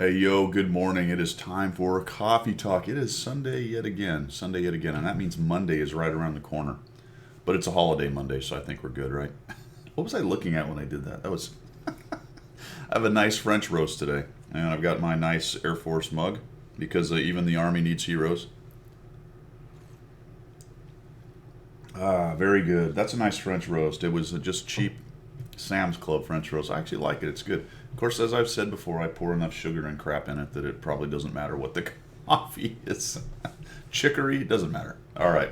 Hey, yo, good morning. It is time for Coffee Talk. It is Sunday yet again. Sunday yet again. And that means Monday is right around the corner. But it's a holiday Monday, so I think we're good, right? What was I looking at when I did that? That was. I have a nice French roast today. And I've got my nice Air Force mug because even the Army needs heroes. Ah, very good. That's a nice French roast. It was just cheap Sam's Club French roast. I actually like it. It's good. Of course, as I've said before, I pour enough sugar and crap in it that it probably doesn't matter what the coffee is. Chicory, doesn't matter. All right.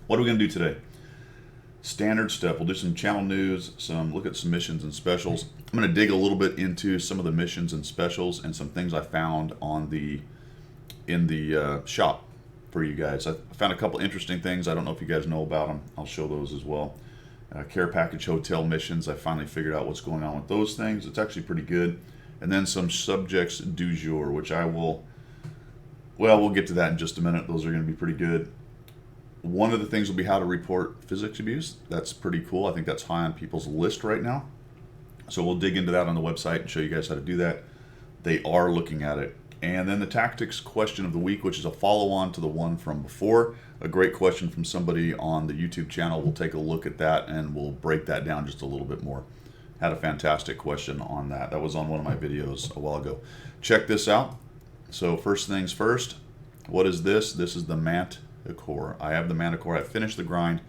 What are we going to do today? Standard stuff. We'll do some channel news, look at some missions and specials. I'm going to dig a little bit into some of the missions and specials and some things I found in the shop for you guys. I found a couple interesting things. I don't know if you guys know about them. I'll show those as well. Care package hotel missions. I finally figured out what's going on with those things. It's actually pretty good. And then some subjects du jour, which we'll get to that in just a minute. Those are going to be pretty good. One of the things will be how to report physics abuse. That's pretty cool. I think that's high on people's list right now. So we'll dig into that on the website and show you guys how to do that. They are looking at it. And then the tactics question of the week, which is a follow-on to the one from before. A great question from somebody on the YouTube channel. We'll take a look at that and we'll break that down just a little bit more. Had a fantastic question on that. That was on one of my videos a while ago. Check this out. So first things first, what is this? This is the Manticore. I have the Manticore. I finished the grind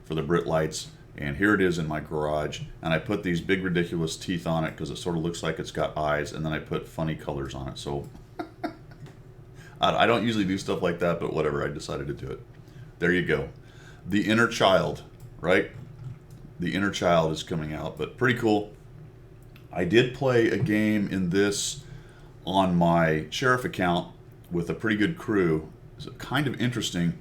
for the Brit lights. And here it is in my garage. And I put these big ridiculous teeth on it because it sort of looks like it's got eyes. And then I put funny colors on it. So I don't usually do stuff like that, but whatever, I decided to do it. There you go. The Inner Child, right? The Inner Child is coming out, but pretty cool. I did play a game in this on my Sheriff account with a pretty good crew. It's kind of interesting,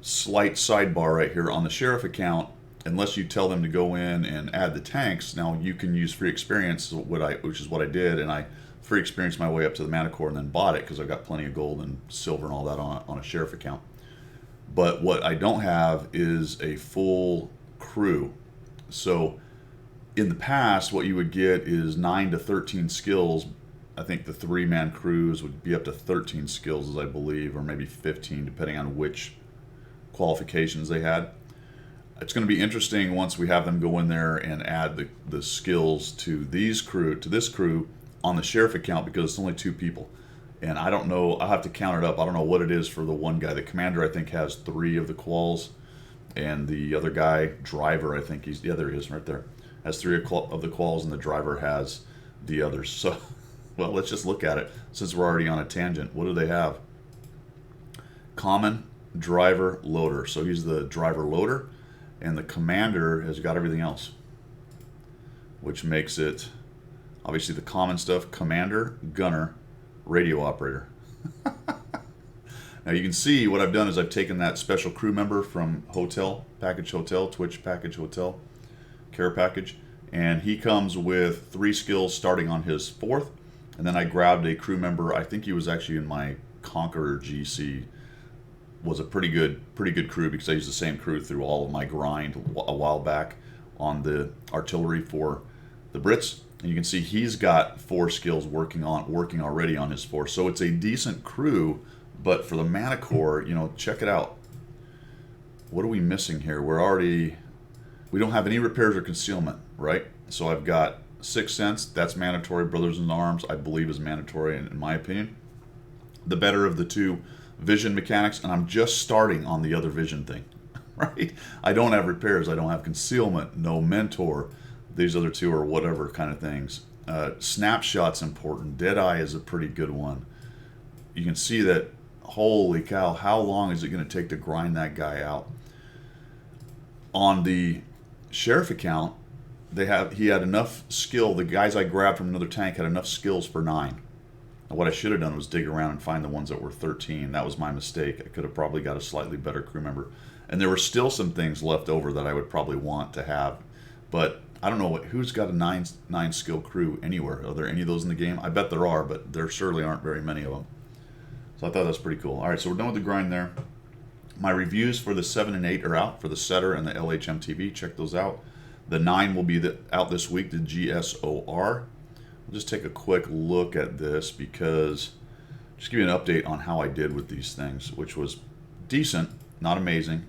slight sidebar right here. On the Sheriff account, unless you tell them to go in and add the tanks, now you can use free experience, which is what I did, and I free experience my way up to the Manticore and then bought it because I've got plenty of gold and silver and all that on a Sheriff account. But what I don't have is a full crew. So in the past, what you would get is 9 to 13 skills. I think the 3-man crews would be up to 13 skills, as I believe, or maybe 15, depending on which qualifications they had. It's going to be interesting once we have them go in there and add the skills to this crew on the Sheriff account, because it's only 2 people. And I don't know, I'll have to count it up. I don't know what it is for the one guy. The commander, I think, has 3 of the quals. And the other guy, driver, I think there he is right there, has 3 of the quals, and the driver has the others. So, well, let's just look at it. Since we're already on a tangent, what do they have? Common, driver, loader. So he's the driver loader, and the commander has got everything else, which makes it, obviously, the common stuff: commander, gunner, radio operator. Now you can see what I've done is I've taken that special crew member from Hotel, Package Hotel, Twitch Package Hotel, Care Package, and he comes with 3 skills starting on his 4th. And then I grabbed a crew member, I think he was actually in my Conqueror GC, was a pretty good crew because I used the same crew through all of my grind a while back on the artillery for the Brits. And you can see he's got 4 skills working already on his 4. So it's a decent crew, but for the Manticore, check it out. What are we missing here? We don't have any repairs or concealment, right? So I've got 6th Sense, that's mandatory. Brothers in Arms, I believe, is mandatory in my opinion. The better of the 2 vision mechanics, and I'm just starting on the other vision thing, right? I don't have repairs, I don't have concealment, no mentor. These other 2 are whatever kind of things. Snapshot's important. Deadeye is a pretty good one. You can see that, holy cow, how long is it going to take to grind that guy out? On the Sheriff account, he had enough skill. The guys I grabbed from another tank had enough skills for 9. And what I should have done was dig around and find the ones that were 13. That was my mistake. I could have probably got a slightly better crew member. And there were still some things left over that I would probably want to have. But I don't know who's got a 9 skill crew anywhere. Are there any of those in the game? I bet there are, but there certainly aren't very many of them. So I thought that's pretty cool. All right, so we're done with the grind there. My reviews for the 7 and 8 are out for the Setter and the LHMTV. Check those out. The 9 will be out this week, the GSOR. I'll just take a quick look at this because just give you an update on how I did with these things, which was decent, not amazing.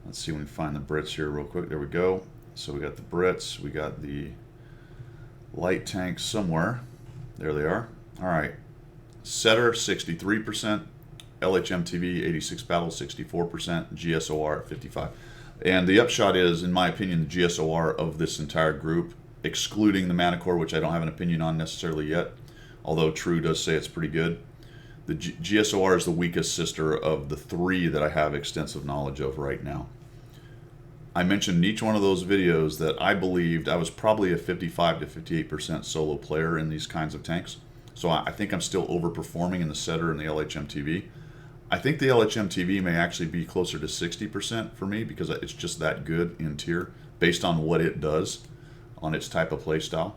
Let's see if we can find the Brits here real quick. There we go. So we got the Brits, we got the light tanks somewhere. There they are. All right. Setter 63%, LHMTV 86 battle 64%, GSOR at 55. And the upshot is, in my opinion, the GSOR of this entire group, excluding the Manticore, which I don't have an opinion on necessarily yet, although True does say it's pretty good. The GSOR is the weakest sister of the three that I have extensive knowledge of right now. I mentioned in each one of those videos that I believed I was probably a 55 to 58% solo player in these kinds of tanks. So I think I'm still overperforming in the Setter and the LHMTV. I think the LHMTV may actually be closer to 60% for me because it's just that good in tier based on what it does on its type of play style.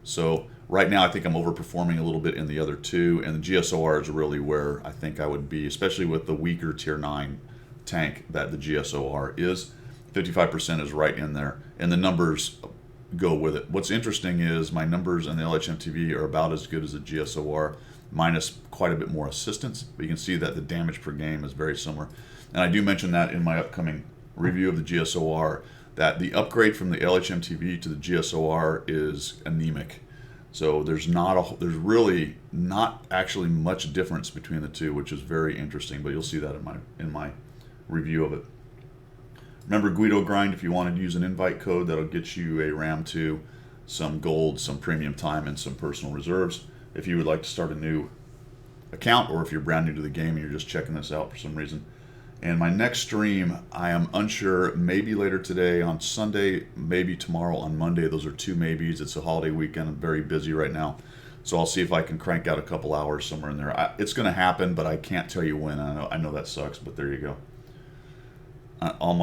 So right now I think I'm overperforming a little bit in the other two, and the GSOR is really where I think I would be, especially with the weaker tier 9 tank that the GSOR is. 55% is right in there, and the numbers go with it. What's interesting is my numbers on the LHMTV are about as good as the GSOR, minus quite a bit more assistance, but you can see that the damage per game is very similar. And I do mention that in my upcoming review of the GSOR, that the upgrade from the LHMTV to the GSOR is anemic. So there's really not actually much difference between the two, which is very interesting, but you'll see that in my review of it. Remember Guido Grind, if you want to use an invite code, that'll get you a RAM 2, some gold, some premium time, and some personal reserves. If you would like to start a new account, or if you're brand new to the game and you're just checking this out for some reason. And my next stream, I am unsure, maybe later today on Sunday, maybe tomorrow on Monday. Those are two maybes. It's a holiday weekend. I'm very busy right now. So I'll see if I can crank out a couple hours somewhere in there. It's going to happen, but I can't tell you when. I know that sucks, but there you go. All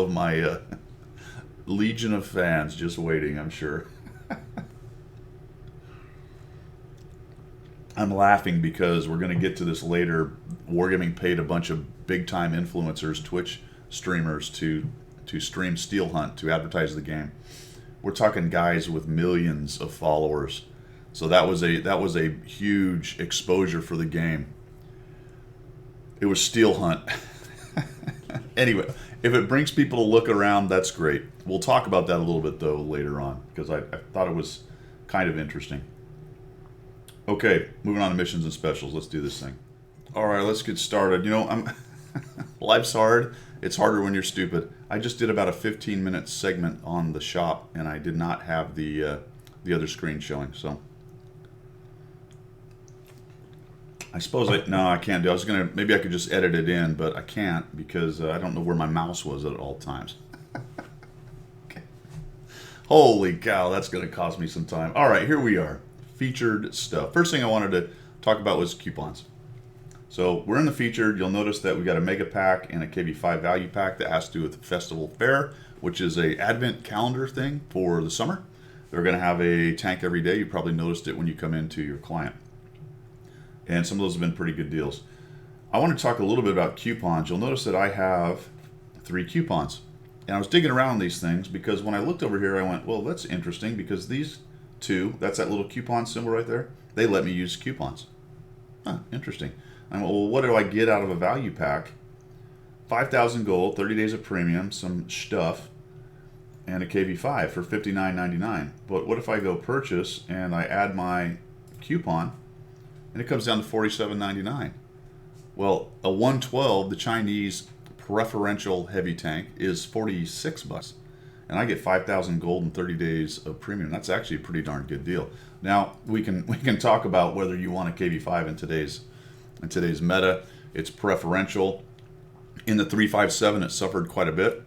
of my legion of fans just waiting, I'm sure. I'm laughing because we're going to get to this later. Wargaming paid a bunch of big-time influencers, Twitch streamers, to stream Steel Hunt, to advertise the game. We're talking guys with millions of followers. So that was a huge exposure for the game. It was Steel Hunt. Anyway, if it brings people to look around, that's great. We'll talk about that a little bit, though, later on, because I thought it was kind of interesting. Okay, moving on to missions and specials. Let's do this thing. All right, let's get started. You know, life's hard. It's harder when you're stupid. I just did about a 15-minute segment on the shop, and I did not have the other screen showing, so... I suppose I can't do. Maybe I could just edit it in, but I can't because I don't know where my mouse was at all times. Okay. Holy cow, that's going to cost me some time. All right, here we are. Featured stuff. First thing I wanted to talk about was coupons. So we're in the featured. You'll notice that we got a mega pack and a KB5 value pack that has to do with the Festival Fair, which is a advent calendar thing for the summer. They're going to have a tank every day. You probably noticed it when you come into your client. And some of those have been pretty good deals. I want to talk a little bit about coupons. You'll notice that I have 3 coupons. And I was digging around these things because when I looked over here, I went, well, that's interesting because these 2, that's that little coupon symbol right there, they let me use coupons. Huh, interesting. I went, well, what do I get out of a value pack? 5,000 gold, 30 days of premium, some stuff, and a KB5 for $59.99. But what if I go purchase and I add my coupon, and it comes down to $47.99. Well, a 112, the Chinese preferential heavy tank, is $46, and I get 5,000 gold and 30 days of premium. That's actually a pretty darn good deal. Now we can talk about whether you want a KB5 in today's meta. It's preferential. In the 357, it suffered quite a bit.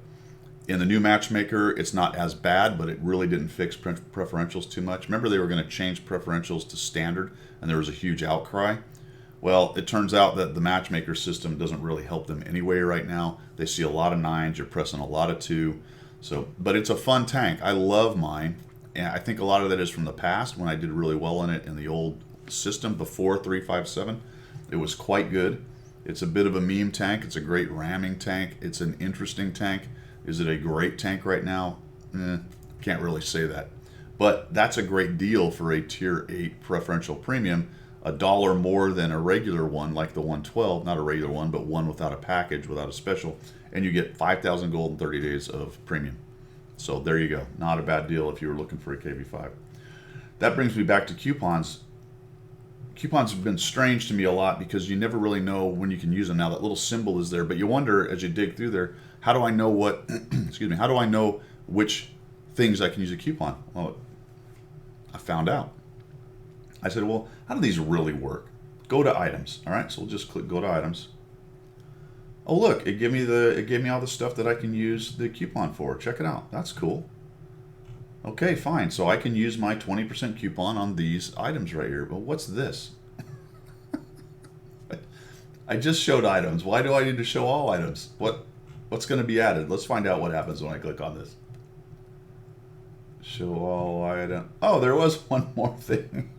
In the new matchmaker, it's not as bad, but it really didn't fix preferentials too much. Remember, they were going to change preferentials to standard, and there was a huge outcry. Well, it turns out that the matchmaker system doesn't really help them anyway right now. They see a lot of 9s, you're pressing a lot of 2. But it's a fun tank. I love mine, and I think a lot of that is from the past when I did really well in it in the old system before 357. It was quite good. It's a bit of a meme tank. It's a great ramming tank. It's an interesting tank. Is it a great tank right now? Can't really say that. But that's a great deal for a tier 8 preferential premium. $1 more than a regular one like the 112, not a regular one, but one without a package, without a special, and you get 5,000 gold and 30 days of premium. So there you go. Not a bad deal if you were looking for a KV5. That brings me back to coupons. Coupons have been strange to me a lot because you never really know when you can use them. Now that little symbol is there, but you wonder as you dig through there, how do I know what, excuse me, how do I know which things I can use a coupon? Well, I found out. I said, well, how do these really work? Go to items. All right, so we'll just click go to items. Oh, look, it gave me all the stuff that I can use the coupon for. Check it out. That's cool. Okay, fine. So I can use my 20% coupon on these items right here. But what's this? I just showed items. Why do I need to show all items? What's going to be added? Let's find out what happens when I click on this. Show all items. Oh, there was one more thing.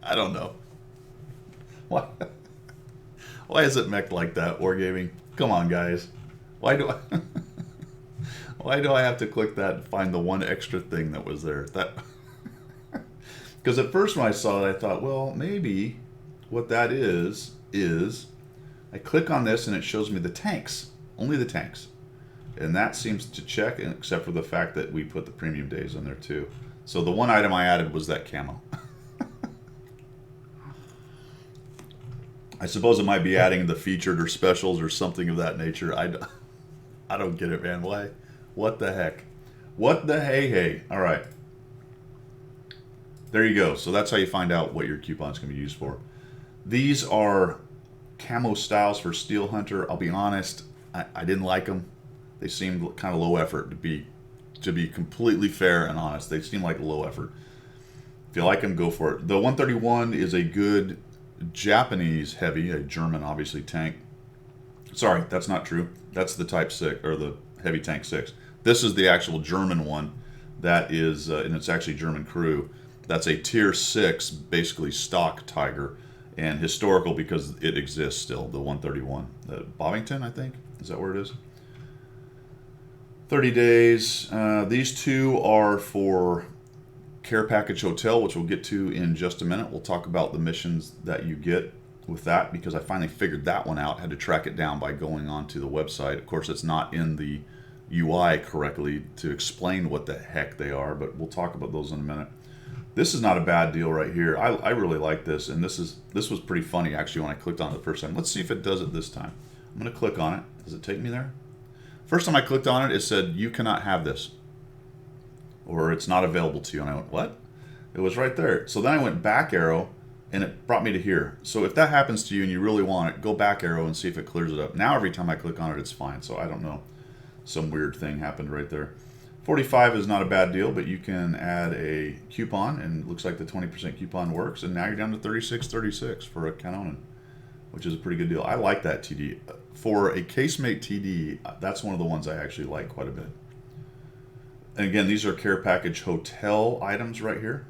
I don't know. What? Why is it mech like that, Wargaming? Come on, guys. Why do I have to click that and find the one extra thing that was there? That because at first when I saw it, I thought, well, maybe what that is I click on this and it shows me the tanks, only the tanks, and that seems to check, except for the fact that we put the premium days in there too. So the one item I added was that camo. I suppose it might be adding the featured or specials or something of that nature. I don't get it, man. Why? What the heck? What the hey? All right. There you go. So that's how you find out what your coupons can be used for. These are camo styles for Steel Hunter. I'll be honest, I didn't like them. They seemed kind of low effort, to be completely fair and honest. They seem like low effort. If you like them, go for it. The 131 is a good Japanese heavy, a German obviously tank. Sorry, that's not true. That's the Type 6 or the Heavy Tank 6. This is the actual German one that is, and it's actually German crew. That's a tier 6, basically stock Tiger, and historical because it exists still. The 131, the Bovington, I think, is that where it is? 30 days. These two are for Care Package Hotel, which we'll get to in just a minute. We'll talk about the missions that you get with that because I finally figured that one out. Had to track it down by going onto the website. Of course, it's not in the UI correctly to explain what the heck they are, but we'll talk about those in a minute. This is not a bad deal right here. I really like this, and this was pretty funny actually when I clicked on it the first time. Let's see if it does it this time. I'm going to click on it. Does it take me there? First time I clicked on it, it said you cannot have this, or it's not available to you. And I went, what? It was right there. So then I went back arrow, and it brought me to here. So if that happens to you and you really want it, go back arrow and see if it clears it up. Now every time I click on it, it's fine. So I don't know. Some weird thing happened right there. 45 is not a bad deal, but you can add a coupon, and it looks like the 20% coupon works. And now you're down to 36.36 for a Canonin, which is a pretty good deal. I like that TD. For a Casemate TD, that's one of the ones I actually like quite a bit. And again, these are Care Package Hotel items right here.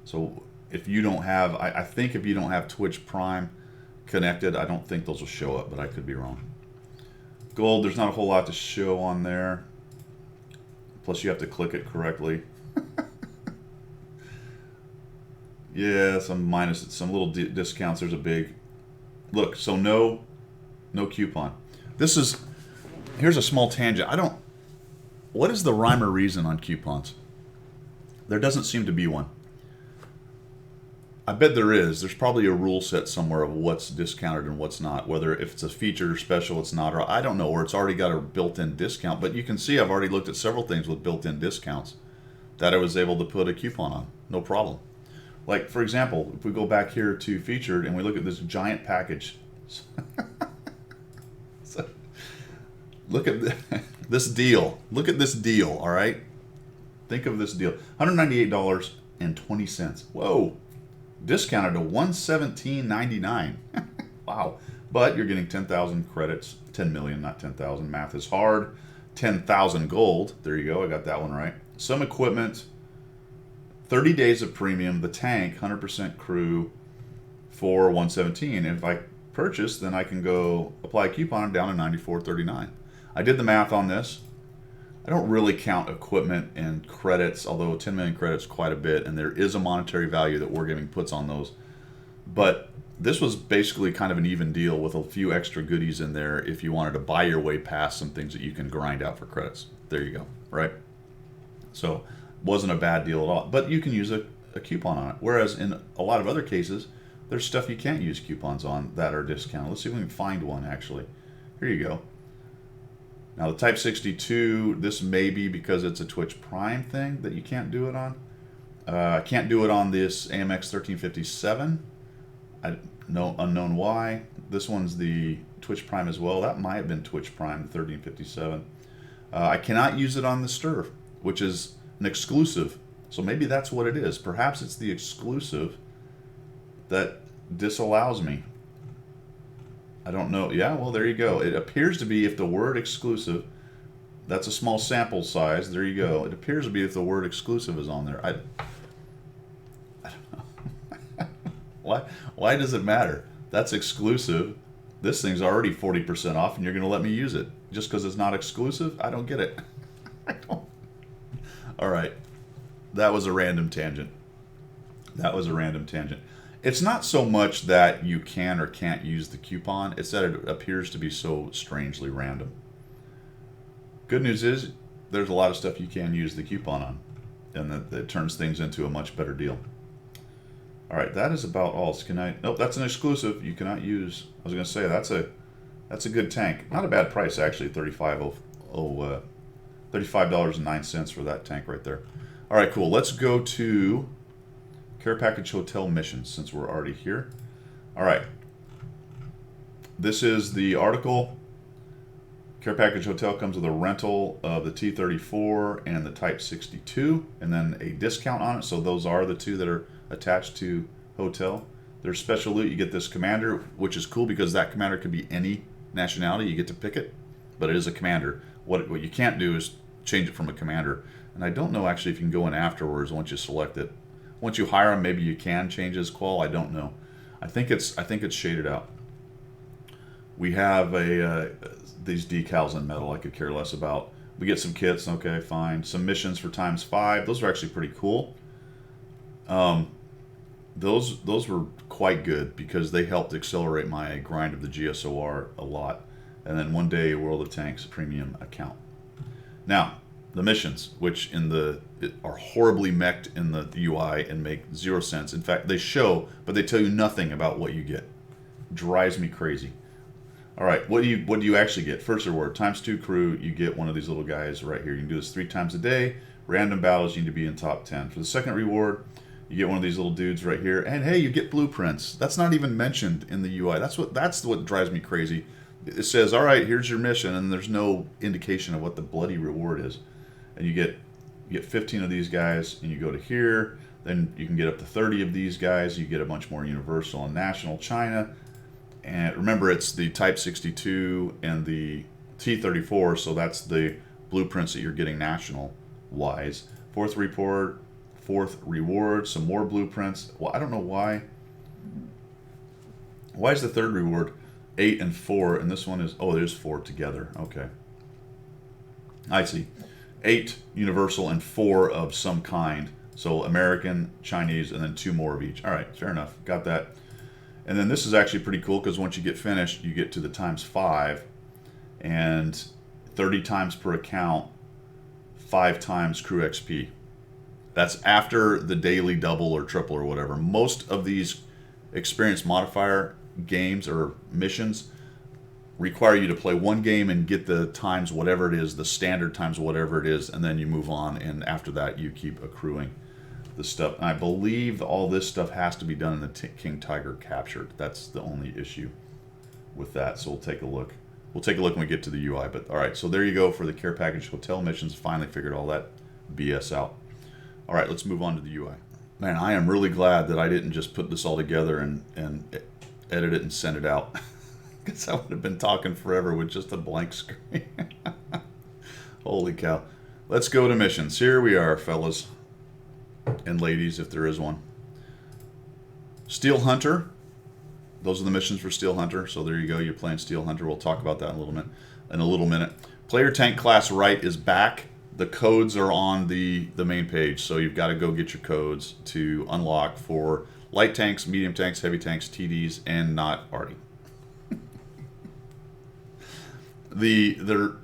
So if you don't have, I think if you don't have Twitch Prime connected, I don't think those will show up, but I could be wrong. Gold, there's not a whole lot to show on there. Plus you have to click it correctly. Yeah, some little discounts. There's a big, look, so no coupon. Here's a small tangent. What is the rhyme or reason on coupons? There doesn't seem to be one. I bet there is. There's probably a rule set somewhere of what's discounted and what's not. Whether if it's a feature or special, it's not, or I don't know, or it's already got a built-in discount. But you can see I've already looked at several things with built-in discounts that I was able to put a coupon on. No problem. Like, for example, if we go back here to featured and we look at this giant package. So, look at this deal. Look at this deal, all right? Think of this deal. $198.20. Whoa. Discounted to $117.99. Wow. But you're getting 10,000 credits. 10 million, not 10,000. Math is hard. 10,000 gold. There you go. I got that one right. Some equipment. 30 days of premium. The tank, 100% crew for $117. If I purchase, then I can go apply a coupon down to $94.39. I did the math on this. I don't really count equipment and credits, although 10 million credits quite a bit, and there is a monetary value that Wargaming puts on those. But this was basically kind of an even deal with a few extra goodies in there if you wanted to buy your way past some things that you can grind out for credits. There you go, right? So wasn't a bad deal at all. But you can use a coupon on it. Whereas in a lot of other cases, there's stuff you can't use coupons on that are discounted. Let's see if we can find one, actually. Here you go. Now, the Type 62, this may be because it's a Twitch Prime thing that you can't do it on. I can't do it on this AMX 1357. Unknown why. This one's the Twitch Prime as well. That might have been Twitch Prime, the 1357. I cannot use it on the Stir, which is an exclusive. So maybe that's what it is. Perhaps it's the exclusive that disallows me. I don't know. Yeah, well, there you go. It appears to be if the word exclusive, that's a small sample size. There you go. It appears to be if the word exclusive is on there. I don't know. Why does it matter? That's exclusive. This thing's already 40% off, and you're going to let me use it just because it's not exclusive? I don't get it. I don't. All right. That was a random tangent. That was a random tangent. It's not so much that you can or can't use the coupon, it's that it appears to be so strangely random. Good news is there's a lot of stuff you can use the coupon on, and that turns things into a much better deal. All right, that is about all. Nope, that's an exclusive. You cannot use. I was going to say that's a good tank. Not a bad price actually. $35.09 for that tank right there. All right, cool. Let's go to Care Package Hotel missions since we're already here. All right. This is the article. Care Package Hotel comes with a rental of the T-34 and the Type 62, and then a discount on it. So those are the two that are attached to Hotel. There's special loot. You get this commander, which is cool because that commander could be any nationality. You get to pick it, but it is a commander. What you can't do is change it from a commander. And I don't know actually if you can go in afterwards once you select it. Once you hire him, maybe you can change his qual. I don't know. I think it's shaded out. We have these decals in metal I could care less about. We get some kits, okay, fine. Some missions for ×5. Those are actually pretty cool. Those were quite good because they helped accelerate my grind of the GSOR a lot. And then one day, World of Tanks premium account. Now, the missions, which are horribly mech'd in the UI and make 0 sense. In fact, they show, but they tell you nothing about what you get. Drives me crazy. All right, what do you actually get? First reward, ×2 crew, you get one of these little guys right here. You can do this 3 times a day. Random battles, you need to be in top 10. For the second reward, you get one of these little dudes right here. And hey, you get blueprints. That's not even mentioned in the UI. That's what drives me crazy. It says, all right, here's your mission, and there's no indication of what the bloody reward is. And you get 15 of these guys, and you go to here. Then you can get up to 30 of these guys. You get a bunch more Universal and National China. And remember, it's the Type 62 and the T-34, so that's the blueprints that you're getting national-wise. Fourth reward, some more blueprints. Well, I don't know why. Why is the third reward 8 and 4, and this one is, oh, there's 4 together. Okay. I see. 8 Universal and 4 of some kind. So American, Chinese, and then 2 more of each. All right, fair enough. Got that. And then this is actually pretty cool because once you get finished, you get to the ×5 and 30 times per account, 5 times crew XP. That's after the daily double or triple or whatever. Most of these experience modifier games or missions require you to play one game and get the times whatever it is, the standard times whatever it is, and then you move on, and after that you keep accruing the stuff. And I believe all this stuff has to be done in the King Tiger Captured. That's the only issue with that, so we'll take a look. We'll take a look when we get to the UI, but all right, so there you go for the Care Package Hotel missions. Finally figured all that BS out. All right, let's move on to the UI. Man, I am really glad that I didn't just put this all together and edit it and send it out. Because I would have been talking forever with just a blank screen. Holy cow. Let's go to missions. Here we are, fellas and ladies, if there is one. Steel Hunter. Those are the missions for Steel Hunter. So there you go. You're playing Steel Hunter. We'll talk about that in a little minute. Player Tank Class Right is back. The codes are on the main page, so you've got to go get your codes to unlock for light tanks, medium tanks, heavy tanks, TDs, and not Artie. The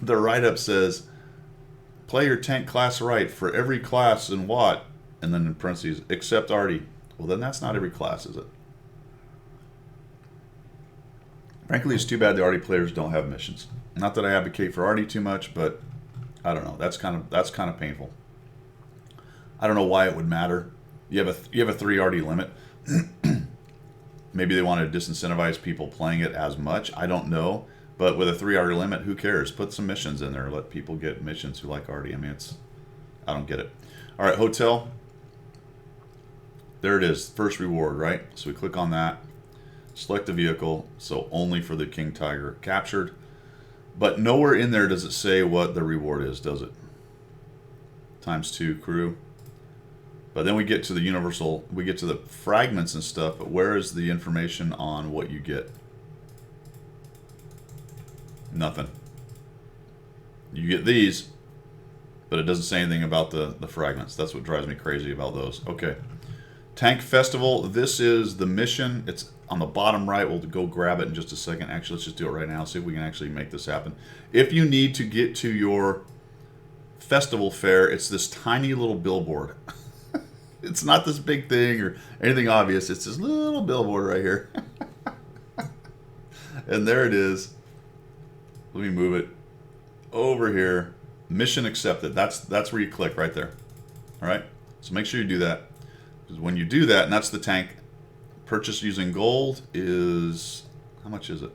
the write-up says, play your tank class right for every class in what, and then in parentheses, except Artie. Well, then that's not every class, is it? Frankly, it's too bad the Artie players don't have missions. Not that I advocate for Artie too much, but I don't know. That's kind of painful. I don't know why it would matter. You have a 3 Artie limit. Maybe they want to disincentivize people playing it as much. I don't know. But with a 3 Artie limit, who cares? Put some missions in there. Let people get missions who like Artie. I mean, I don't get it. All right, hotel. There it is. First reward, right? So we click on that. Select the vehicle. So only for the King Tiger captured. But nowhere in there does it say what the reward is, does it? ×2 crew. But then we get to the universal, we get to the fragments and stuff, but where is the information on what you get? Nothing. You get these, but it doesn't say anything about the fragments. That's what drives me crazy about those. Okay. Tank Festival, this is the mission. It's on the bottom right. We'll go grab it in just a second. Actually, let's just do it right now. See if we can actually make this happen. If you need to get to your festival fair, it's this tiny little billboard. It's not this big thing or anything obvious. It's this little billboard right here. And there it is. Let me move it over here. Mission accepted. That's where you click right there. All right. So make sure you do that. Because when you do that, and that's the tank, purchase using gold is, how much is it?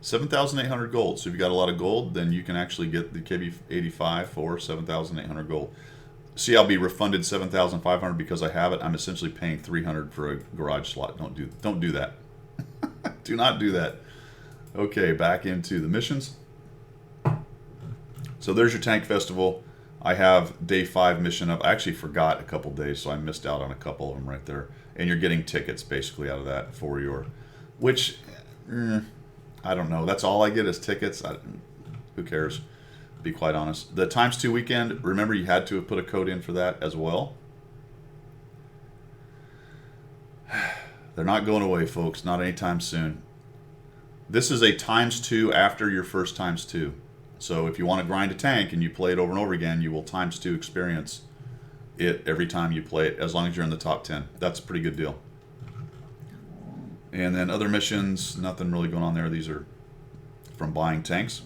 7,800 gold. So if you got a lot of gold, then you can actually get the KB85 for 7,800 gold. See, I'll be refunded 7,500 because I have it. I'm essentially paying 300 for a garage slot. Don't do that. Do not do that. Okay, back into the missions. So there's your tank festival. I have day 5 mission up. I actually forgot a couple days, so I missed out on a couple of them right there. And you're getting tickets basically out of that for your, which I don't know. That's all I get is tickets. Who cares? Be quite honest. The ×2 weekend, remember you had to have put a code in for that as well. They're not going away, folks. Not anytime soon. This is a ×2 after your first ×2. So if you want to grind a tank and you play it over and over again, you will ×2 experience it every time you play it, as long as you're in the top 10. That's a pretty good deal. And then other missions, nothing really going on there. These are from buying tanks.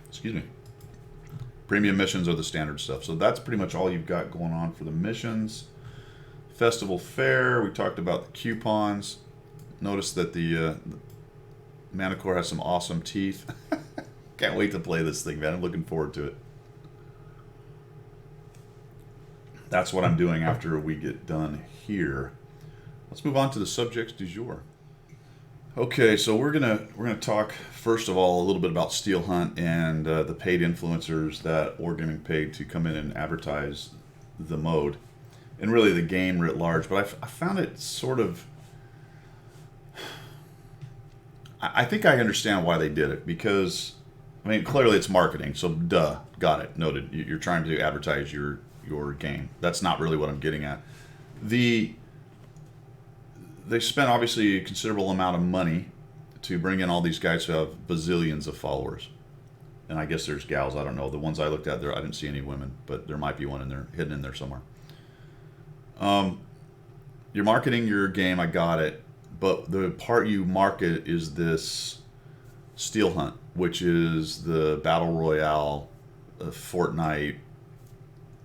Excuse me. Premium missions are the standard stuff. So that's pretty much all you've got going on for the missions. Festival Fair, we talked about the coupons. Notice that the Manticore has some awesome teeth. Can't wait to play this thing, man. I'm looking forward to it. That's what I'm doing after we get done here. Let's move on to the subjects du jour. Okay, so we're gonna talk first of all a little bit about Steel Hunt and the paid influencers that we're getting paid to come in and advertise the mode, and really the game writ large. But I found it sort of. I think I understand why they did it, because I mean clearly it's marketing, so duh, got it, noted. You're trying to advertise your game. That's not really what I'm getting at. They spent obviously a considerable amount of money to bring in all these guys who have bazillions of followers. And I guess there's gals, I don't know. The ones I looked at there, I didn't see any women, but there might be one in there, hidden in there somewhere. You're marketing your game, I got it. But the part you market is this Steel Hunt, which is the Battle Royale, Fortnite,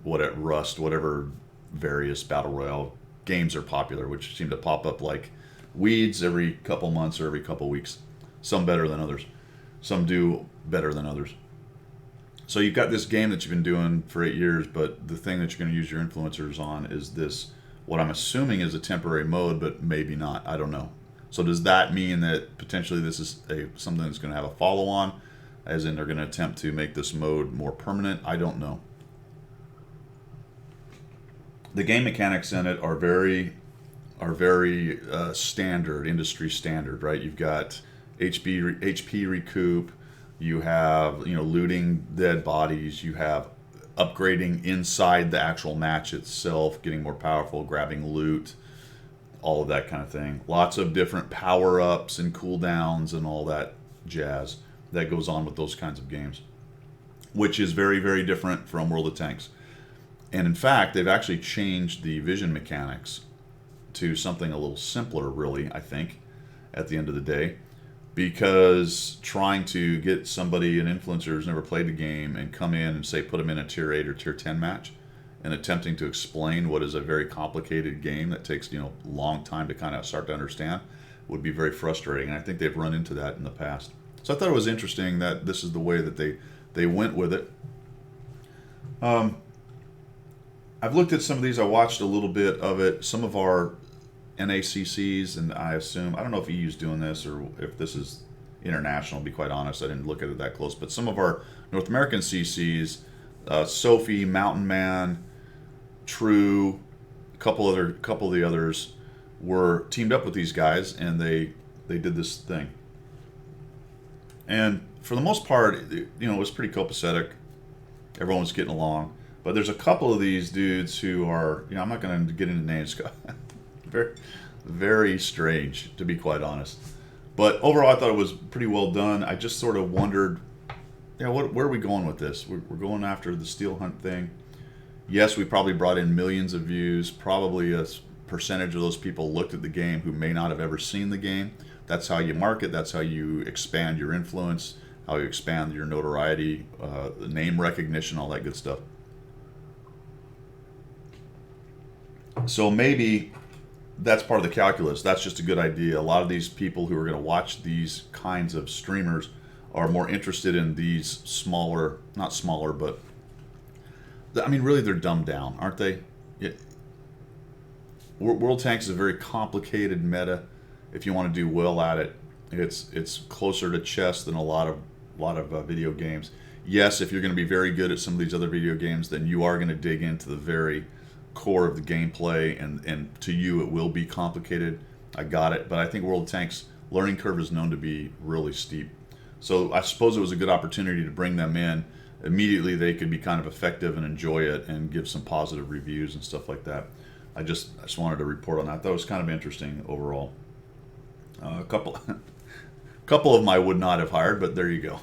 Rust, whatever various Battle Royale games are popular, which seem to pop up like weeds every couple months or every couple weeks. Some better than others. Some do better than others. So you've got this game that you've been doing for 8 years, but the thing that you're going to use your influencers on is this, what I'm assuming is a temporary mode, but maybe not. I don't know. So does that mean that potentially this is something that's going to have a follow-on, as in they're going to attempt to make this mode more permanent? I don't know. The game mechanics in it are very standard, industry standard, right? You've got HP recoup, you have looting dead bodies, you have upgrading inside the actual match itself, getting more powerful, grabbing loot, all of that kind of thing. Lots of different power-ups and cooldowns and all that jazz that goes on with those kinds of games, which is very, very different from World of Tanks. And in fact, they've actually changed the vision mechanics to something a little simpler, really, I think, at the end of the day. Because trying to get somebody, an influencer who's never played the game, and come in and say put them in a tier 8 or tier 10 match, and attempting to explain what is a very complicated game that takes a long time to kind of start to understand, would be very frustrating. And I think they've run into that in the past. So I thought it was interesting that this is the way that they went with it. I've looked at some of these. I watched a little bit of it. Some of our NACCs, and I don't know if EU's doing this or if this is international, to be quite honest. I didn't look at it that close. But some of our North American CCs, Sophie, Mountain Man, True, a couple of the others were teamed up with these guys, and they did this thing. And for the most part, it was pretty copacetic. Everyone was getting along. But there's a couple of these dudes who are, I'm not going to get into names, very, very strange, to be quite honest. But overall, I thought it was pretty well done. I just sort of wondered, where are we going with this? We're going after the Steel Hunt thing. Yes, we probably brought in millions of views. Probably a percentage of those people looked at the game who may not have ever seen the game. That's how you market. That's how you expand your influence, how you expand your notoriety, name recognition, all that good stuff. So maybe that's part of the calculus. That's just a good idea. A lot of these people who are going to watch these kinds of streamers are more interested in these smaller, not smaller, but really they're dumbed down, aren't they? Yeah. World Tanks is a very complicated meta. If you want to do well at it, it's closer to chess than a lot of video games. Yes, if you're going to be very good at some of these other video games, then you are going to dig into the very core of the gameplay, and to you it will be complicated. I got it, but I think World of Tanks learning curve is known to be really steep. So I suppose it was a good opportunity to bring them in. Immediately they could be kind of effective and enjoy it and give some positive reviews and stuff like that. I just wanted to report on that. That was kind of interesting overall. A couple of them I would not have hired, but there you go.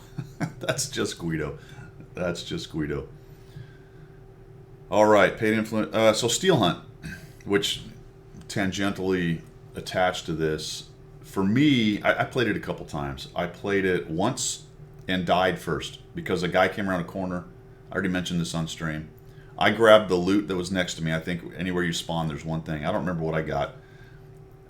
That's just Guido. All right, paid influence. So Steel Hunt, which tangentially attached to this, for me, I played it a couple times. I played it once and died first because a guy came around a corner. I already mentioned this on stream. I grabbed the loot that was next to me. I think anywhere you spawn, there's one thing. I don't remember what I got.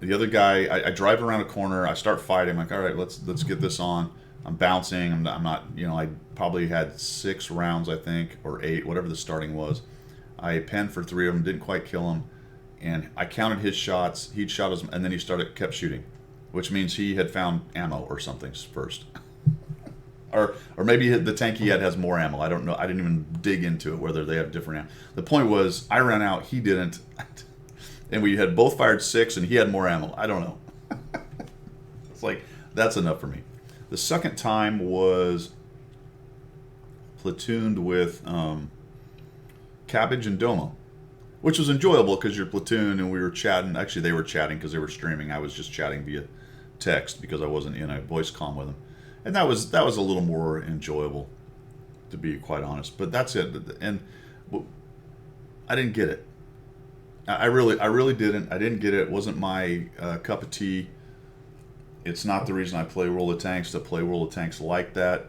The other guy, I drive around a corner. I start fighting. I'm like, all right, let's get this on. I'm bouncing. I'm not. I probably had 6 rounds, I think, or 8, whatever the starting was. I penned for 3 of them, didn't quite kill him, and I counted his shots. He'd shot us, and then he kept shooting, which means he had found ammo or something first. Or maybe the tank he had has more ammo. I don't know. I didn't even dig into it, whether they have different ammo. The point was, I ran out, he didn't, and we had both fired 6, and he had more ammo. I don't know. It's like, that's enough for me. The second time was platooned with Cabbage and Domo, which was enjoyable because you're platoon and we were chatting. Actually, they were chatting because they were streaming. I was just chatting via text because I wasn't in a voice comm with them. And that was a little more enjoyable, to be quite honest. But that's it. And I didn't get it. I really didn't. I didn't get it. It wasn't my cup of tea. It's not the reason I play World of Tanks, to play World of Tanks like that.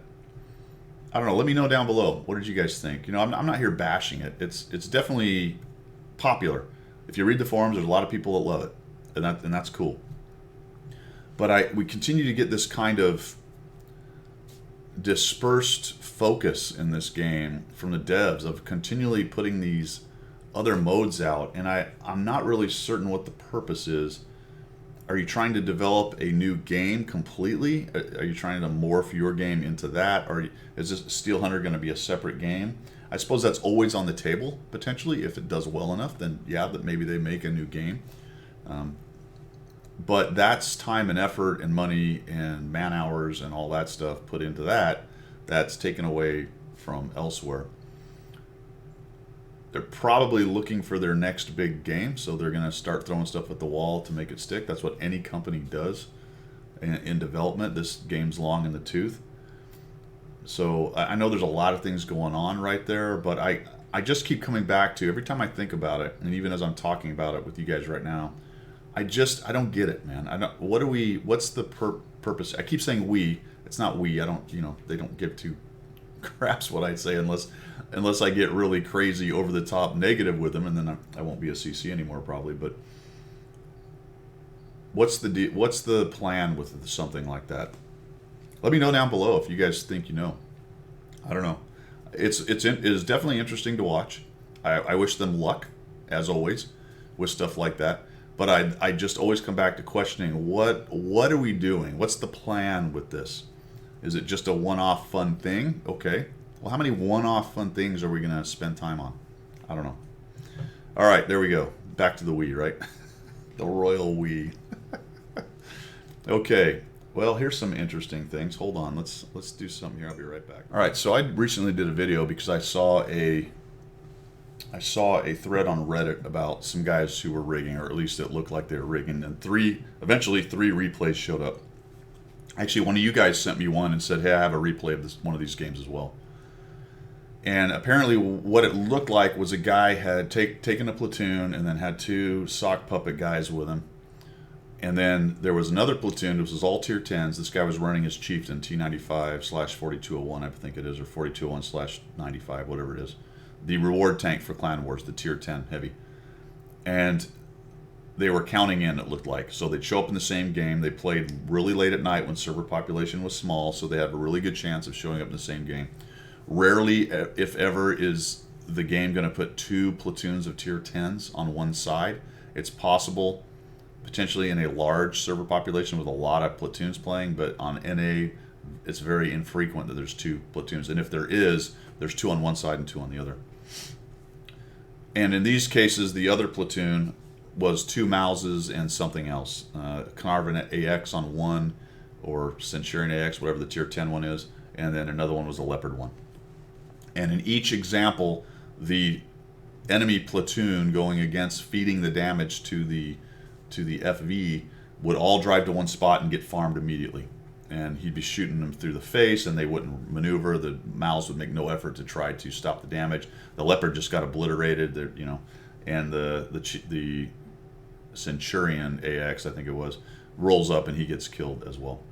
I don't know. Let me know down below. What did you guys think? I'm not here bashing it. It's definitely popular. If you read the forums, there's a lot of people that love it, and that's cool. But we continue to get this kind of dispersed focus in this game from the devs of continually putting these other modes out, and I'm not really certain what the purpose is. Are you trying to develop a new game completely? Are you trying to morph your game into that? Or is this Steel Hunter going to be a separate game? I suppose that's always on the table, potentially. If it does well enough, then yeah, that maybe they make a new game. But that's time and effort and money and man hours and all that stuff put into that. That's taken away from elsewhere. they're probably looking for their next big game, so they're going to start throwing stuff at the wall to make it stick. That's what any company does in development. This game's long in the tooth. So I know there's a lot of things going on right there, but I just keep coming back to, every time I think about it, and even as I'm talking about it with you guys right now, I don't get it, man. What's the purpose? I keep saying we. It's not we. I don't, they don't give two craps what I'd say unless I get really crazy over the top negative with them, and then I won't be a CC anymore probably. But what's the plan with something like that? Let me know down below if you guys think you know. I don't know. It is definitely interesting to watch. I wish them luck, as always, with stuff like that. But I just always come back to questioning, what are we doing? What's the plan with this? Is it just a one-off fun thing? Okay. Well, how many one-off fun things are we going to spend time on? I don't know. All right, there we go. Back to the Wii, right? The royal Wii. Okay. Well, here's some interesting things. Hold on. Let's do something here. I'll be right back. All right. So I recently did a video because I saw a thread on Reddit about some guys who were rigging, or at least it looked like they were rigging, and eventually three replays showed up. Actually, one of you guys sent me one and said, "Hey, I have a replay of one of these games as well." And apparently what it looked like was a guy had taken a platoon and then had two sock puppet guys with him. And then there was another platoon. This was all tier 10s. This guy was running his Chieftain T95/4201, I think it is, or 4201/95, whatever it is. The reward tank for Clan Wars, the tier 10 heavy. And they were counting in, it looked like. So they'd show up in the same game. They played really late at night when server population was small, so they had a really good chance of showing up in the same game. Rarely, if ever, is the game going to put two platoons of tier 10s on one side. It's possible, potentially in a large server population with a lot of platoons playing, but on NA, it's very infrequent that there's two platoons. And if there is, there's two on one side and two on the other. And in these cases, the other platoon was two Mouses and something else. Carnarvon AX on one, or Centurion AX, whatever the tier 10 one is, and then another one was a Leopard one. And in each example, the enemy platoon going against feeding the damage to the FV would all drive to one spot and get farmed immediately. And he'd be shooting them through the face, and they wouldn't maneuver. The Mouse would make no effort to try to stop the damage. The Leopard just got obliterated, and the Centurion AX, I think it was, rolls up and he gets killed as well.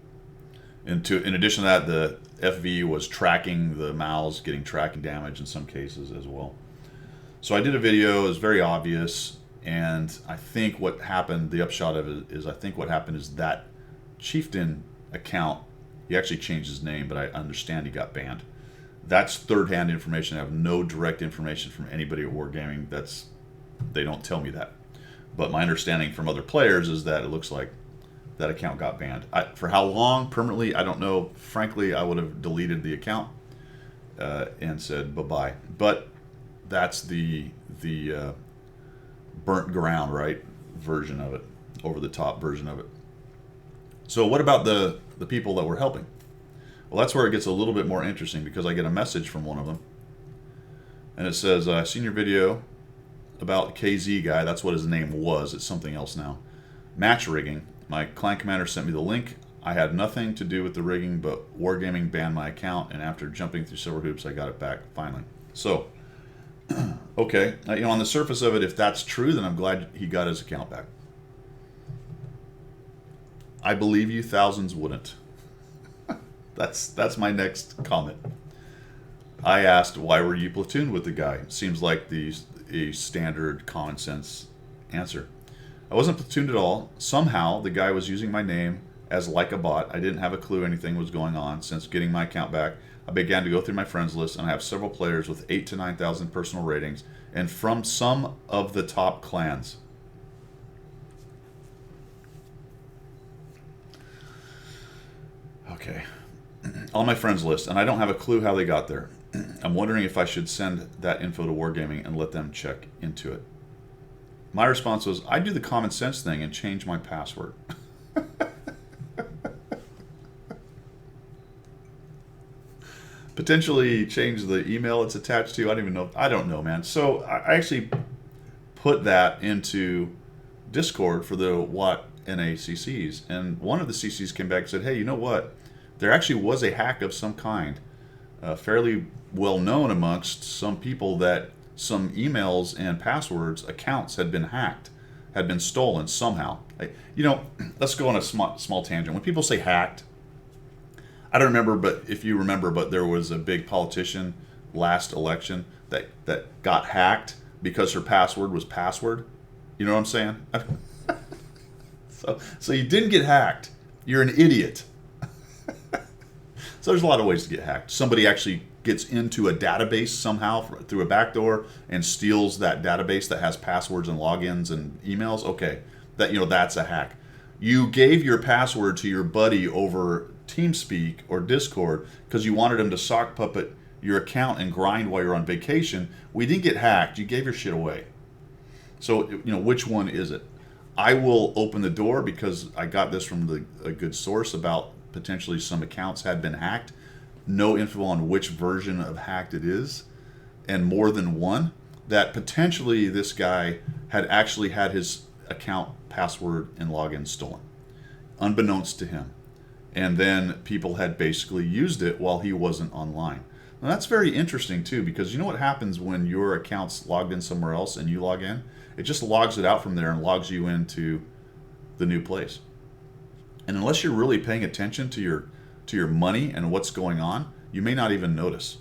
In addition to that, the FV was tracking the Mouse, getting tracking damage in some cases as well. So I did a video. It was very obvious, and I think what happened, the upshot of it is, I think what happened is that Chieftain account, he actually changed his name, but I understand he got banned. That's third-hand information. I have no direct information from anybody at Wargaming. They don't tell me that. But my understanding from other players is that it looks like that account got banned. For how long permanently, I don't know. Frankly, I would have deleted the account and said bye-bye. But that's the burnt ground, right, version of it, over the top version of it. So what about the people that were helping? Well, that's where it gets a little bit more interesting, because I get a message from one of them, and it says, "I've seen your video about KZ guy." That's what his name was. It's something else now. Match rigging. My clan commander sent me the link. I had nothing to do with the rigging, but Wargaming banned my account, and after jumping through several hoops, I got it back finally. So, okay, on the surface of it, if that's true, then I'm glad he got his account back. I believe you, thousands wouldn't. That's my next comment. I asked, why were you platooned with the guy? Seems like a standard common sense answer. I wasn't platooned at all. Somehow, the guy was using my name as like a bot. I didn't have a clue anything was going on. Since getting my account back, I began to go through my friends list, and I have several players with 8,000 to 9,000 personal ratings, and from some of the top clans. Okay. On my friends list, and I don't have a clue how they got there. I'm wondering if I should send that info to Wargaming and let them check into it. My response was, I do the common sense thing and change my password. potentially change the email it's attached to. I don't even know. I don't know, man. So I actually put that into Discord for the Watt NACCs, and one of the CCs came back and said, "Hey, you know what? There actually was a hack of some kind, fairly well known amongst some people, that some emails and passwords, accounts had been hacked, had been stolen somehow." Let's go on a small tangent. When people say hacked, I don't remember, but if you remember, but there was a big politician last election that got hacked because her password was password. You know what I'm saying? So you didn't get hacked. You're an idiot. So there's a lot of ways to get hacked. Somebody actually gets into a database somehow through a backdoor and steals that database that has passwords and logins and emails. Okay, that's a hack. You gave your password to your buddy over TeamSpeak or Discord because you wanted him to sock puppet your account and grind while you're on vacation. We didn't get hacked. You gave your shit away. So, which one is it? I will open the door because I got this from a good source about potentially some accounts had been hacked. No info on which version of hacked it is, and more than one, that potentially this guy had actually had his account password and login stolen, unbeknownst to him. And then people had basically used it while he wasn't online. Now that's very interesting too, because you know what happens when your account's logged in somewhere else and you log in? It just logs it out from there and logs you into the new place. And unless you're really paying attention to your money and what's going on, you may not even notice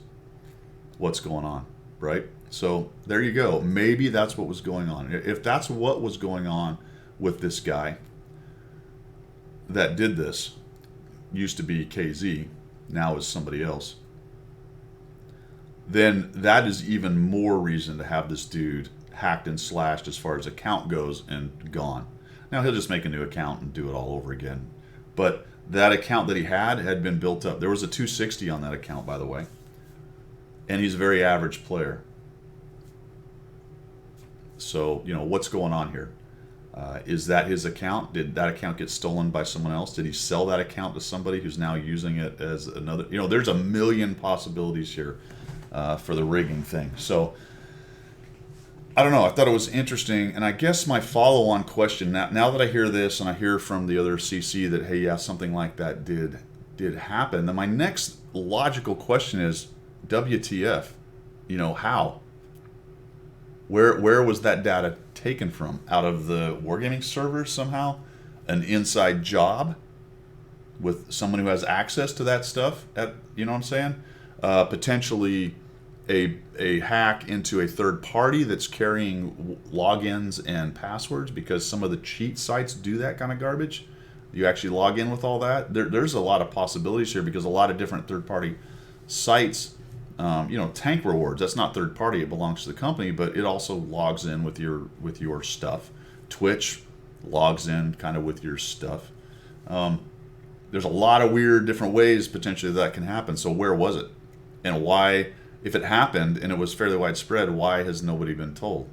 what's going on, right? So there you go. Maybe that's what was going on. If that's what was going on with this guy that did this, used to be KZ, now is somebody else, then that is even more reason to have this dude hacked and slashed as far as account goes and gone. Now he'll just make a new account and do it all over again. But that account that he had been built up. There was a 260 on that account, by the way. And he's a very average player. So, what's going on here? Is that his account? Did that account get stolen by someone else? Did he sell that account to somebody who's now using it as another? There's a million possibilities here for the rigging thing. So, I don't know. I thought it was interesting. And I guess my follow-on question, now that I hear this and I hear from the other CC that, hey, yeah, something like that did happen, then my next logical question is, WTF? How? Where was that data taken from? Out of the Wargaming servers somehow? An inside job with someone who has access to that stuff? You know what I'm saying? Potentially a hack into a third party that's carrying logins and passwords, because some of the cheat sites do that kind of garbage. You actually log in with all that. There's a lot of possibilities here, because a lot of different third party sites, Tank Rewards, that's not third party, it belongs to the company, but it also logs in with your stuff. Twitch logs in kind of with your stuff. There's a lot of weird different ways potentially that can happen. So where was it? And why, if it happened and it was fairly widespread, why has nobody been told?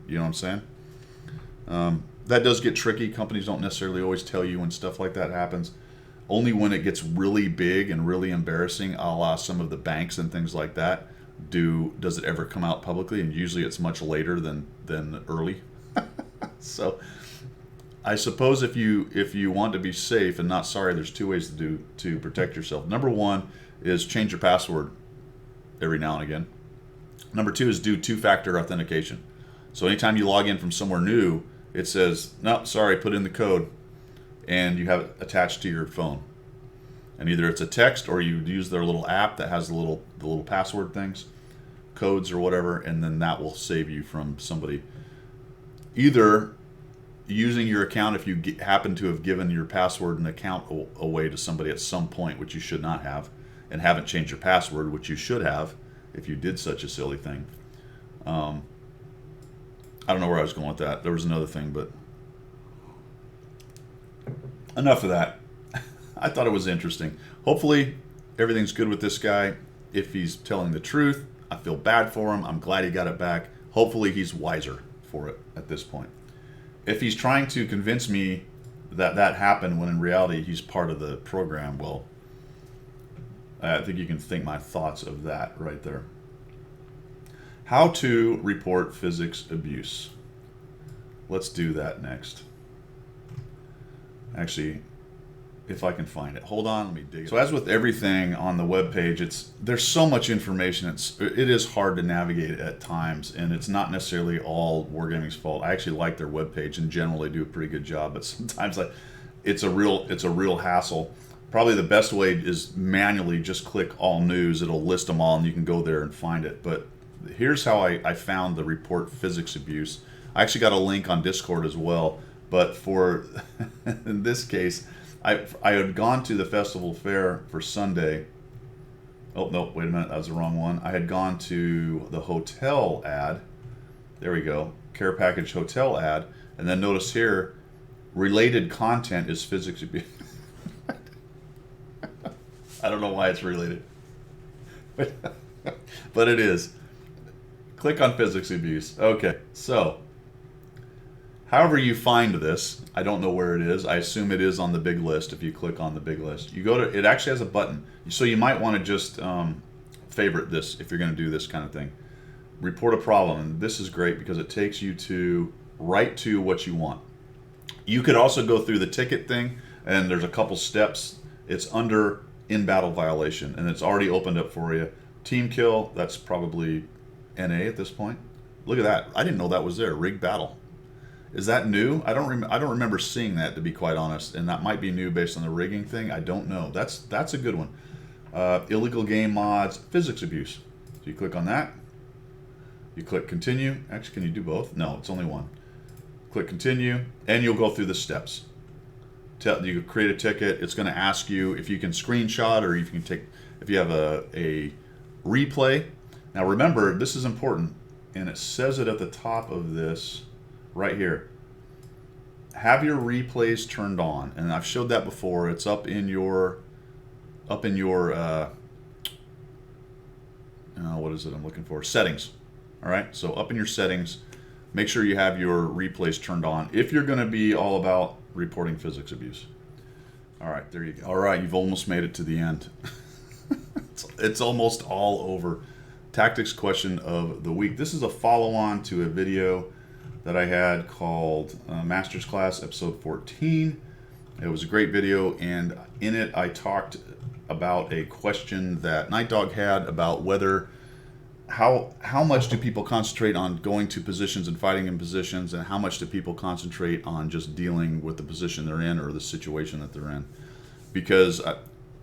You know what I'm saying? That does get tricky. Companies don't necessarily always tell you when stuff like that happens. Only when it gets really big and really embarrassing, a la some of the banks and things like that, does it ever come out publicly, and usually it's much later than early. So I suppose if you want to be safe and not sorry, there's two ways to protect yourself. Number one is change your password every now and again. Number two is do two-factor authentication. So anytime you log in from somewhere new, it says, no, sorry, put in the code, and you have it attached to your phone. And either it's a text or you use their little app that has the little password things, codes or whatever, and then that will save you from somebody either using your account if you happen to have given your password and account away to somebody at some point, which you should not have, and haven't changed your password, which you should have if you did such a silly thing. I don't know where I was going with that. There was another thing, but enough of that. I thought it was interesting. Hopefully everything's good with this guy. If he's telling the truth, I feel bad for him. I'm glad he got it back. Hopefully he's wiser for it at this point. If he's trying to convince me that happened when in reality he's part of the program, well, I think you can think my thoughts of that right there. How to report physics abuse. Let's do that next. Actually, if I can find it. Hold on, let me dig it. So as with everything on the webpage, there's so much information. It is hard to navigate at times, and it's not necessarily all Wargaming's fault. I actually like their webpage. In general, they do a pretty good job, but sometimes it's a real hassle. Probably the best way is manually just click all news. It'll list them all, and you can go there and find it. But here's how I found the report physics abuse. I actually got a link on Discord as well, but for in this case, I had gone to the festival fair for Sunday. Oh, no, wait a minute, that was the wrong one. I had gone to the hotel ad. There we go, care package hotel ad. And then notice here, related content is physics abuse. I don't know why it's related, but it is. Click on physics abuse. Okay, so however you find this, I don't know where it is. I assume it is on the big list. If you click on the big list, you go to, it actually has a button. So you might want to just favorite this if you're going to do this kind of thing. Report a problem. And this is great because it takes you to right to what you want. You could also go through the ticket thing, and there's a couple steps. It's under in-battle violation, and it's already opened up for you. Team kill, that's probably NA at this point. Look at that. I didn't know that was there. Rig battle. Is that new? I don't remember seeing that, to be quite honest, and that might be new based on the rigging thing. I don't know. That's a good one. Illegal game mods, physics abuse. So you click on that. You click continue. Actually, can you do both? No, it's only one. Click continue, and you'll go through the steps. You create a ticket. It's going to ask you if you can screenshot or if you have a replay. Now remember, this is important, and it says it at the top of this right here. Have your replays turned on, and I've showed that before. It's up in your what is it I'm looking for? Settings. All right, so up in your settings, make sure you have your replays turned on if you're going to be all about reporting physics abuse. All right, there you go. All right, you've almost made it to the end. It's almost all over. Tactics question of the week. This is a follow-on to a video that I had called Master's Class Episode 14. It was a great video, and in it I talked about a question that Night Dog had about whether how much do people concentrate on going to positions and fighting in positions, and how much do people concentrate on just dealing with the position they're in or the situation that they're in? Because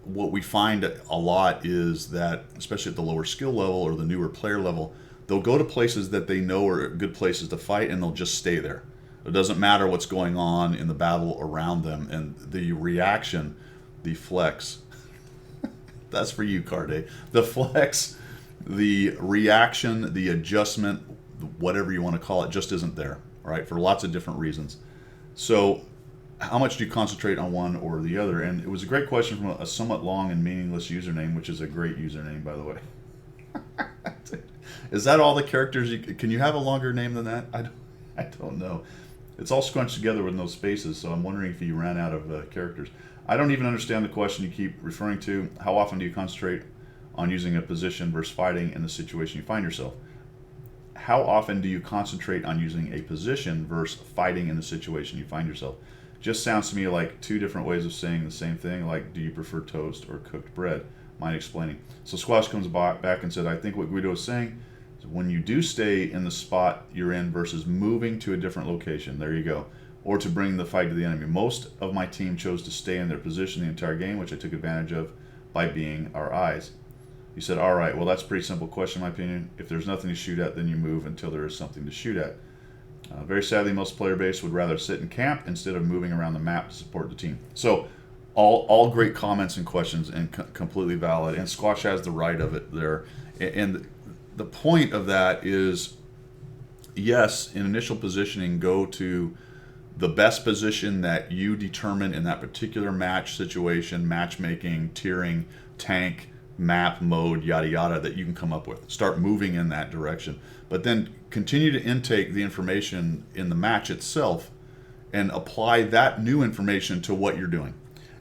what we find a lot is that, especially at the lower skill level or the newer player level, they'll go to places that they know are good places to fight, and they'll just stay there. It doesn't matter what's going on in the battle around them, and the reaction, the flex, that's for you, Carde. The flex, the reaction, the adjustment, whatever you want to call it, just isn't there, right? For lots of different reasons. So how much do you concentrate on one or the other? And it was a great question from a somewhat long and meaningless username, which is a great username, by the way. Is that all the characters? Can you have a longer name than that? I don't know. It's all scrunched together with no spaces, so I'm wondering if you ran out of characters. I don't even understand the question you keep referring to. How often do you concentrate on using a position versus fighting in the situation you find yourself? How often do you concentrate on using a position versus fighting in the situation you find yourself? Just sounds to me like two different ways of saying the same thing, like do you prefer toast or cooked bread? Mind explaining? So Squash comes back and said, I think what Guido is saying is when you do stay in the spot you're in versus moving to a different location, there you go, or to bring the fight to the enemy. Most of my team chose to stay in their position the entire game, which I took advantage of by being our eyes. He said, all right, well, that's a pretty simple question, in my opinion. If there's nothing to shoot at, then you move until there is something to shoot at. Very sadly, most player base would rather sit in camp instead of moving around the map to support the team. So all great comments and questions, and completely valid. And Squash has the right of it there. And the point of that is, yes, in initial positioning, go to the best position that you determine in that particular match situation, matchmaking, tiering, tank, map, mode, yada yada, that you can come up with. Start moving in that direction. But then continue to intake the information in the match itself and apply that new information to what you're doing.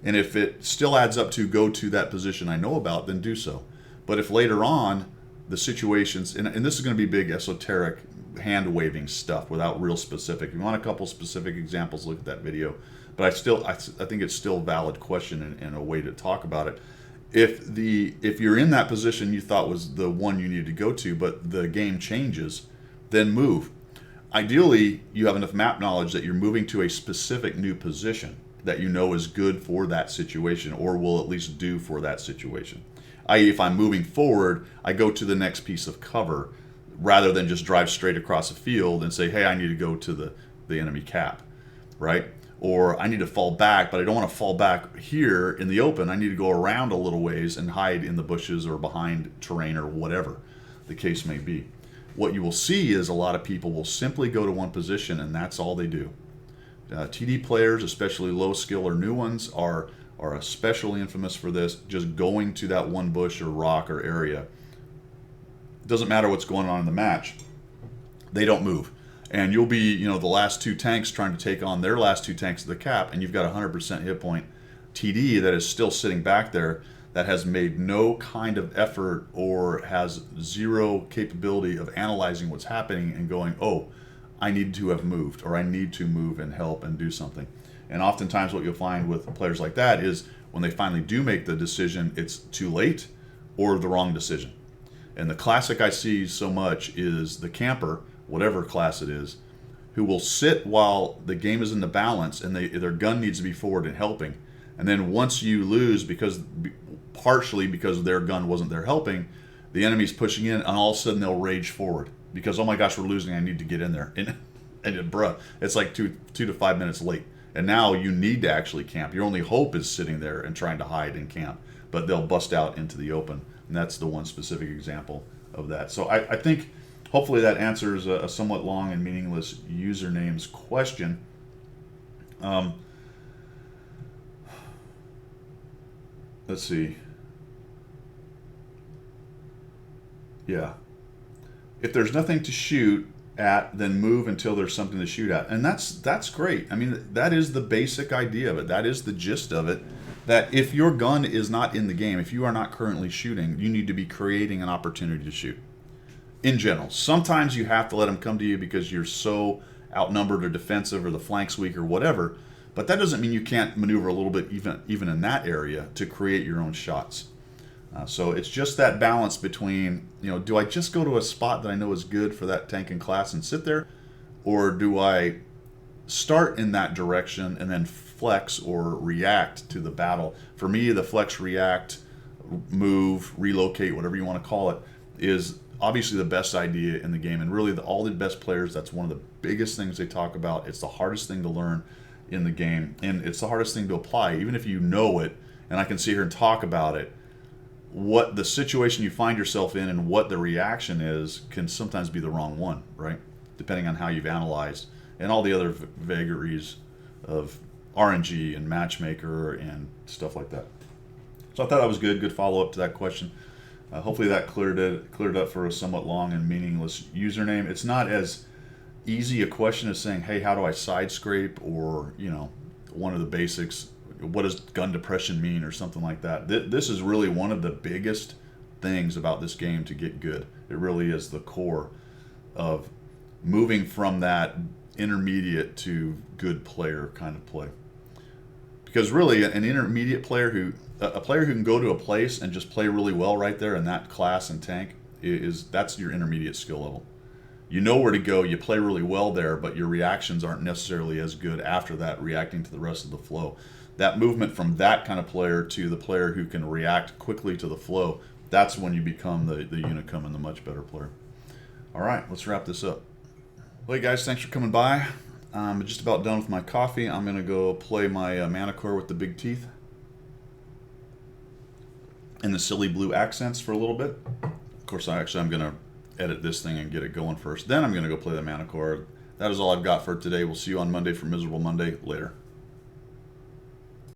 And if it still adds up to go to that position I know about, then do so. But if later on the situations, and this is going to be big esoteric hand waving stuff without real specific. If you want a couple specific examples, look at that video. But I think it's still a valid question and a way to talk about it. If you're in that position you thought was the one you needed to go to, but the game changes, then move. Ideally, you have enough map knowledge that you're moving to a specific new position that you know is good for that situation or will at least do for that situation. I.e., if I'm moving forward, I go to the next piece of cover rather than just drive straight across a field and say, hey, I need to go to the enemy cap, right? Or I need to fall back, but I don't want to fall back here in the open. I need to go around a little ways and hide in the bushes or behind terrain or whatever the case may be. What you will see is a lot of people will simply go to one position and that's all they do. TD players, especially low skill or new ones, are especially infamous for this, just going to that one bush or rock or area. It doesn't matter what's going on in the match. They don't move. And you'll be, the last two tanks trying to take on their last two tanks at the cap, and you've got 100% hit point TD that is still sitting back there that has made no kind of effort or has zero capability of analyzing what's happening and going, oh, I need to have moved, or I need to move and help and do something. And oftentimes what you'll find with players like that is when they finally do make the decision, it's too late or the wrong decision. And the classic I see so much is the camper, whatever class it is, who will sit while the game is in the balance and their gun needs to be forward and helping. And then once you lose, partially because their gun wasn't there helping, the enemy's pushing in, and all of a sudden they'll rage forward because, oh my gosh, we're losing, I need to get in there. And bruh, it's like 2 to 5 minutes late. And now you need to actually camp. Your only hope is sitting there and trying to hide and camp. But they'll bust out into the open. And that's the one specific example of that. So I think hopefully that answers a somewhat long and meaningless usernames question. Let's see. Yeah. If there's nothing to shoot at, then move until there's something to shoot at. And that's great. I mean, that is the basic idea of it. That is the gist of it. That if your gun is not in the game, if you are not currently shooting, you need to be creating an opportunity to shoot. In general, sometimes you have to let them come to you because you're so outnumbered or defensive or the flank's weak or whatever. But that doesn't mean you can't maneuver a little bit even in that area to create your own shots. So it's just that balance between, do I just go to a spot that I know is good for that tank and class and sit there? Or do I start in that direction and then flex or react to the battle? For me, the flex, react, move, relocate, whatever you want to call it, is obviously the best idea in the game. And really, all the best players, that's one of the biggest things they talk about. It's the hardest thing to learn in the game. And it's the hardest thing to apply. Even if you know it, and I can sit here and talk about it, what the situation you find yourself in and what the reaction is can sometimes be the wrong one, right? Depending on how you've analyzed and all the other vagaries of RNG and matchmaker and stuff like that. So I thought that was good follow-up to that question. Hopefully that cleared up for a somewhat long and meaningless username. It's not as easy a question as saying, hey, how do I side scrape, or one of the basics, what does gun depression mean, or something like that. This is really one of the biggest things about this game to get good. It really is the core of moving from that intermediate to good player kind of play. Because really, an intermediate player a player who can go to a place and just play really well right there in that class and tank, that's your intermediate skill level. You know where to go, you play really well there, but your reactions aren't necessarily as good after that, reacting to the rest of the flow. That movement from that kind of player to the player who can react quickly to the flow, that's when you become the unicum and the much better player. All right, let's wrap this up. Well, hey guys, thanks for coming by. I'm just about done with my coffee. I'm going to go play my Manticore with the big teeth and the silly blue accents for a little bit. Of course, I'm going to edit this thing and get it going first. Then I'm going to go play the Manticore. That is all I've got for today. We'll see you on Monday for Miserable Monday. Later.